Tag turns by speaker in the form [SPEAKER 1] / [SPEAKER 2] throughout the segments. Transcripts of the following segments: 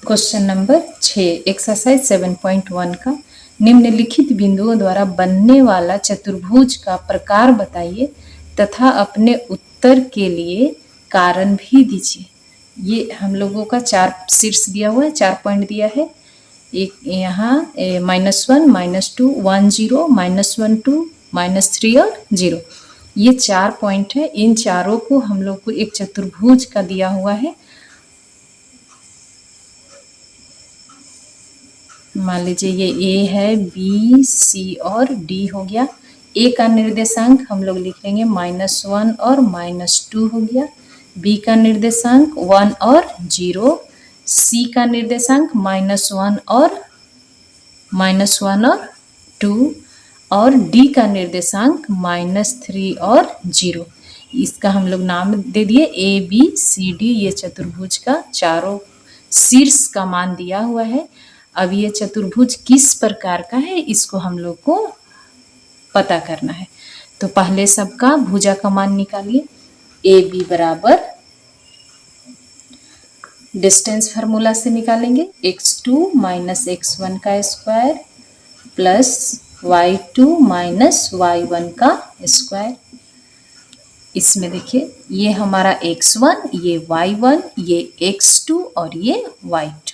[SPEAKER 1] Question number 6 exercise 7.1 का निम्नलिखित बिंदुओं द्वारा बनने वाला चतुर्भुज का प्रकार बताइए तथा अपने उत्तर के लिए कारण भी दीजिए। ये हम लोगों का 4 शीर्ष दिया हुआ है, 4 पॉइंट दिया है। एक यहाँ -1, -2, 1 0, -1 2, -3 और 0, ये 4 पॉइंट है। इन चारों को हम लोग को एक चतुर्भुज का दिया हुआ है। मान लीजिए ये ए है, बी, सी और डी हो गया। ए का निर्देशांक हम लोग लिख लेंगे -1 और -2 हो गया। बी का निर्देशांक 1 और 0, सी का निर्देशांक -1 और 2 और डी का निर्देशांक -3 और 0। इसका हम लोग नाम दे दिए ए बी सी डी। ये चतुर्भुज का चारों शीर्ष का मान दिया हुआ है। अब ये चतुर्भुज किस प्रकार का है इसको हम लोग को पता करना है। तो पहले सबका भुजा का मान निकालिए। ए बी बराबर डिस्टेंस फार्मूला से निकालेंगे x2 माइनस x1 का square plus y2 minus y1 का स्क्वायर। इसमें देखिए ये हमारा x1, ये y1, ये x2 और ये y2।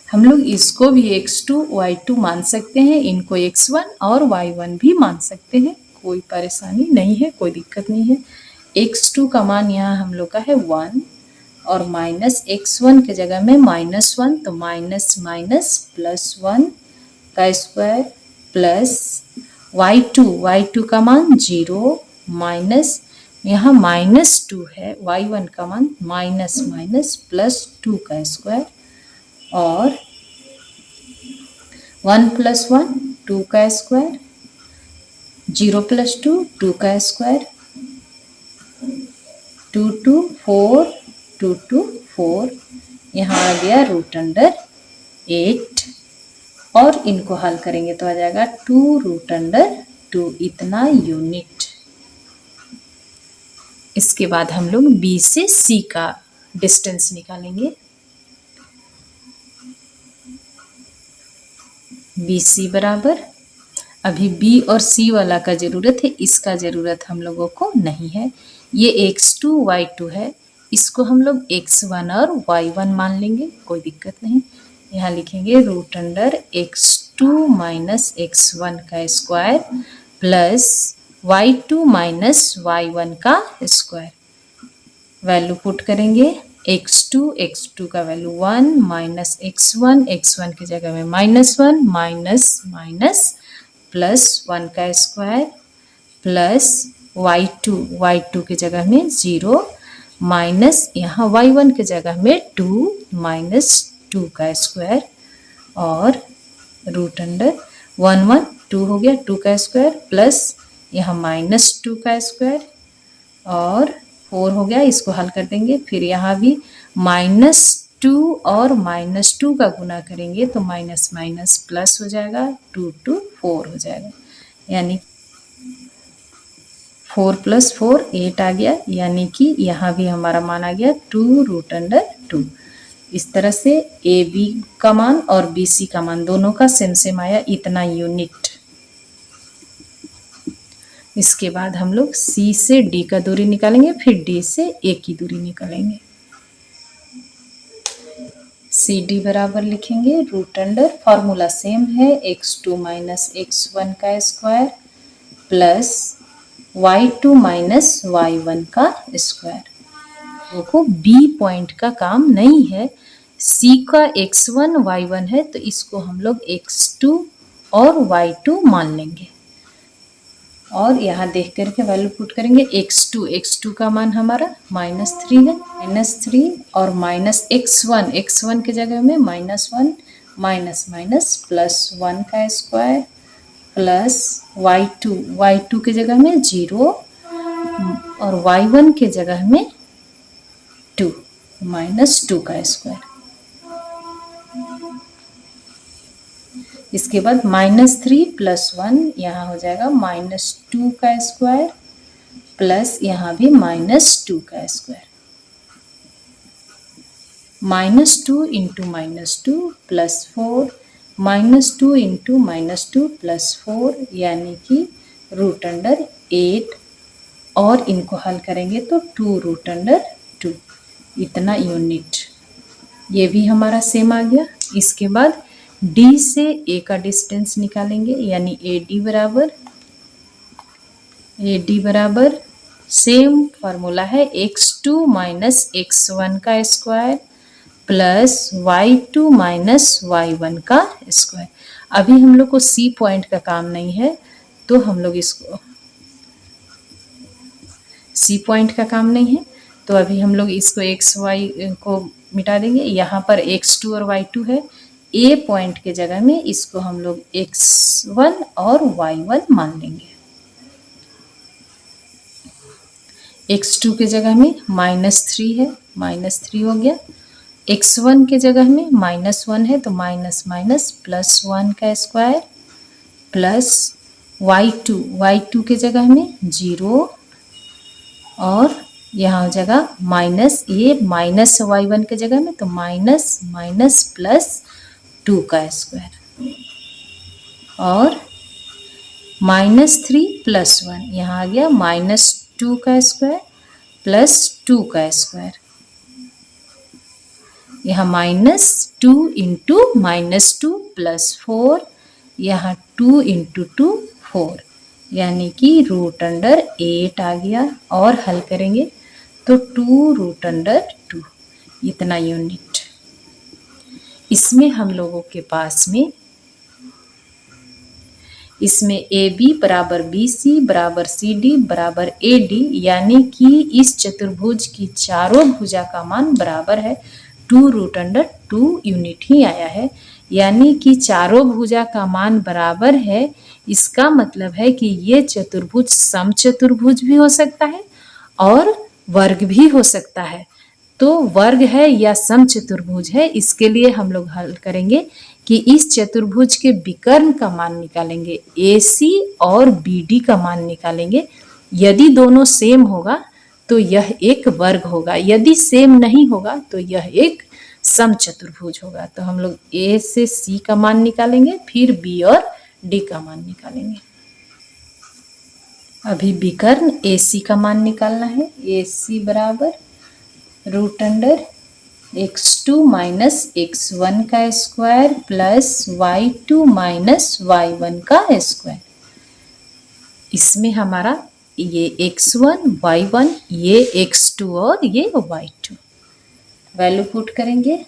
[SPEAKER 1] हम लोग इसको भी x2 y2 मान सकते हैं, इनको x1 और y1 भी मान सकते हैं, कोई परेशानी नहीं है, कोई दिक्कत नहीं है। x2 का मान यहाँ हम लोग का है 1 और माइनस x1 के जगह में -1, तो माइनस माइनस +1 का स्क्वायर प्लस y2 का मान 0 माइनस यहाँ -2 है, y1 का मान माइनस माइनस +2 का स्क्वायर और 1 + 1 2 का स्क्वायर, 0 + 2 2 का स्क्वायर, 2 2 4 2 2 4। यहाँ आ गया √8 और इनको हल करेंगे तो आ जाएगा 2√2 इतना यूनिट। इसके बाद हम लोग बी से सी का डिस्टेंस निकालेंगे। बी सी बराबर, अभी बी और सी वाला का ज़रूरत है, इसका ज़रूरत हम लोगों को नहीं है। ये x2 y2 है, इसको हम लोग x1 और y1 मान लेंगे, कोई दिक्कत नहीं। यहाँ लिखेंगे √x2 माइनस x1 का square plus y2 minus y1 का स्क्वायर। वैल्यू पुट करेंगे x2 का वैल्यू 1 माइनस x1 की जगह में -1 माइनस माइनस +1 का स्क्वायर प्लस y2 की जगह में 0 माइनस यहाँ y1 की जगह में 2 माइनस 2 का स्क्वायर और √1 1 2 हो गया, 2 का स्क्वायर प्लस यहाँ -2 का स्क्वायर और 4 हो गया। इसको हल कर देंगे, फिर यहाँ भी -2 और -2 का गुना करेंगे तो माइनस माइनस प्लस हो जाएगा, 2 2 4 हो जाएगा, यानी 4 + 4 8 आ गया, यानी कि यहाँ भी हमारा मान आ गया 2√2। इस तरह से ए बी का मान और बी सी का मान दोनों का सेम आया, इतना यूनिट। इसके बाद हम लोग सी से डी का दूरी निकालेंगे, फिर डी से ए की दूरी निकालेंगे। सी डी बराबर लिखेंगे फार्मूला सेम है, x2 माइनस x1 का square plus y2 minus y1 का स्क्वायर। देखो बी पॉइंट का काम नहीं है, सी का x1 y1 है तो इसको हम लोग x2 और y2 मान लेंगे और यहाँ देख करके वैल्यू पुट करेंगे। x2 का मान हमारा -3 है, -3 और माइनस x1 के जगह में -1 माइनस माइनस +1 का स्क्वायर प्लस y2 के जगह में 0 और y1 के जगह में 2 -2 का स्क्वायर। इसके बाद -3 + 1 यहाँ हो जाएगा -2 का स्क्वायर प्लस यहाँ भी -2 का square. -2 into -2 plus 4, -2 into -2 plus 4 यानी कि √8 और इनको हल करेंगे तो 2√2 इतना यूनिट। ये भी हमारा सेम आ गया। इसके बाद D से A का डिस्टेंस निकालेंगे यानी AD बराबर सेम फार्मूला है x2 माइनस x1 का square plus y2 minus y1 का स्क्वायर। अभी हम लोग को C पॉइंट का काम नहीं है तो हम लोग इसको C पॉइंट का काम नहीं है तो अभी हम लोग इसको x y को मिटा देंगे। यहाँ पर x2 और y2 है। A पॉइंट के जगह में इसको हम लोग x1 और y1 मान लेंगे। x2 के जगह में -3 है, -3 हो गया। x1 के जगह में -1 है तो माइनस माइनस प्लस 1 का स्क्वायर प्लस y2 के जगह में 0 और यहाँ हो जाएगा माइनस, ये माइनस y1 के जगह में तो माइनस माइनस प्लस 2 का स्क्वायर और -3 प्लस 1 यहाँ आ गया -2 का स्क्वायर प्लस 2 का स्क्वायर। यहाँ -2 इंटू -2 प्लस 4, यहाँ 2 इंटू 2 4 यानी कि √8 आ गया और हल करेंगे तो 2√2 इतना यूनिट। इसमें हम लोगों के पास में इसमें AB बराबर BC बराबर CD बराबर AD यानी कि इस चतुर्भुज की चारों भुजा का मान बराबर है 2√2 यूनिट ही आया है। यानी कि चारों भुजा का मान बराबर है। इसका मतलब है कि ये चतुर्भुज समचतुर्भुज भी हो सकता है और वर्ग भी हो सकता है। तो वर्ग है या समचतुर्भुज है, इसके लिए हम लोग हल करेंगे कि इस चतुर्भुज के विकर्ण का मान निकालेंगे, AC और BD का मान निकालेंगे। यदि दोनों सेम होगा तो यह एक वर्ग होगा, यदि सेम नहीं होगा तो यह एक समचतुर्भुज होगा। तो हम लोग A से C का मान निकालेंगे, फिर B और D का मान निकालेंगे। अभी विकर्ण AC का मान निकालना है। AC बराबर √x2 माइनस x1 का square plus y2 minus y1 का स्क्वायर। इसमें हमारा ये x1 y1, ये x2 और ये y2 वैल्यू पुट करेंगे।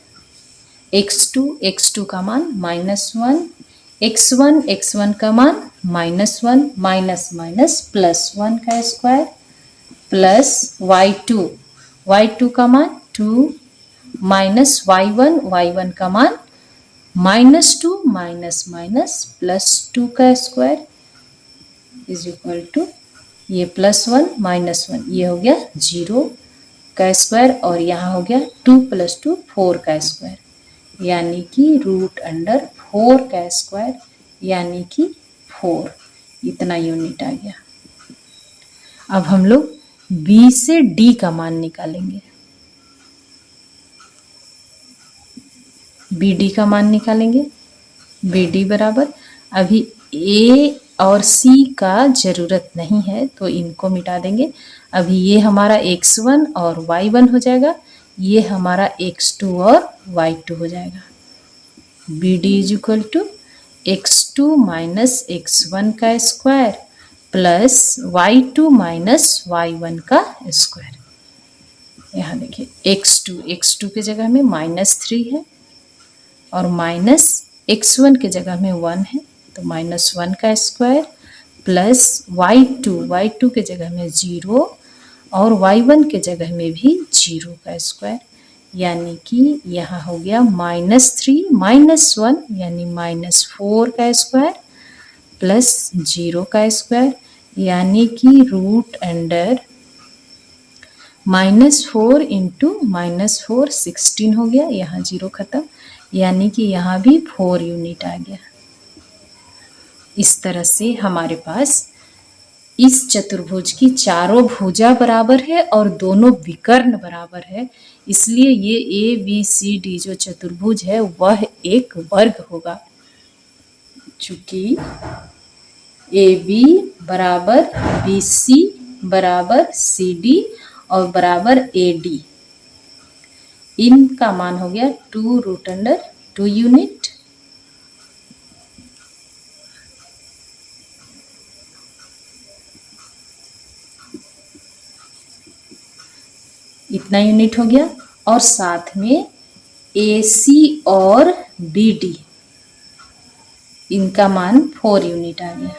[SPEAKER 1] x2 का मान -1, x1 का मान -1 माइनस माइनस प्लस 1 का स्क्वायर प्लस y2 का मान 2 माइनस y1 का मान -2 माइनस माइनस प्लस 2 का स्क्वायर इज इक्वल टू ये +1 -1 ये हो गया 0 का स्क्वायर और यहाँ हो गया 2 + 2 4 का स्क्वायर यानी कि √4 का स्क्वायर यानी कि 4 इतना यूनिट आ गया। अब हम लोग B से D का मान निकालेंगे। BD का मान निकालेंगे। BD बराबर अभी A और C का जरूरत नहीं है तो इनको मिटा देंगे। अभी ये हमारा x1 और y1 हो जाएगा, ये हमारा x2 और y2 हो जाएगा। BD is equal to x2 minus x1 का square plus y2 minus y1 का स्क्वायर। यहाँ देखिए x2 के जगह में -3 है और माइनस x1 के जगह में 1 है तो -1 का स्क्वायर प्लस y2 के जगह में 0 और y1 के जगह में भी 0 का स्क्वायर यानी कि यहाँ हो गया -3 -1 यानी -4 का स्क्वायर प्लस 0 का स्क्वायर यानी कि √4 इंटू -4 16 हो गया। यहाँ 0 खत्म यानी कि यहाँ भी 4 यूनिट आ गया। इस तरह से हमारे पास इस चतुर्भुज की चारों भुजा बराबर है और दोनों विकर्ण बराबर है, इसलिए ये ABCD जो चतुर्भुज है वह एक वर्ग होगा। चूंकि AB बराबर BC बराबर CD और बराबर AD, इनका मान हो गया 2√2 यूनिट। इतना यूनिट हो गया और साथ में AC और BD, इनका मान 4 यूनिट आ गया।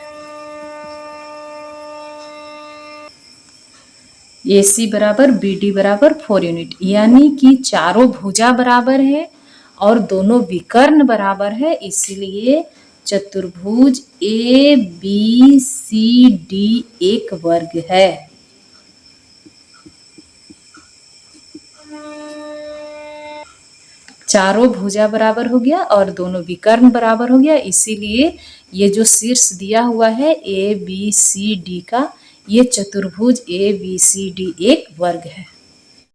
[SPEAKER 1] AC बराबर BD बराबर 4 यूनिट, यानी कि चारों भुजा बराबर है और दोनों विकर्ण बराबर है, इसलिए चतुर्भुज ABCD एक वर्ग है। चारों भुजा बराबर हो गया और दोनों विकर्ण बराबर हो गया, इसीलिए ये जो शीर्ष दिया हुआ है ABCD का, ये चतुर्भुज ABCD एक वर्ग है।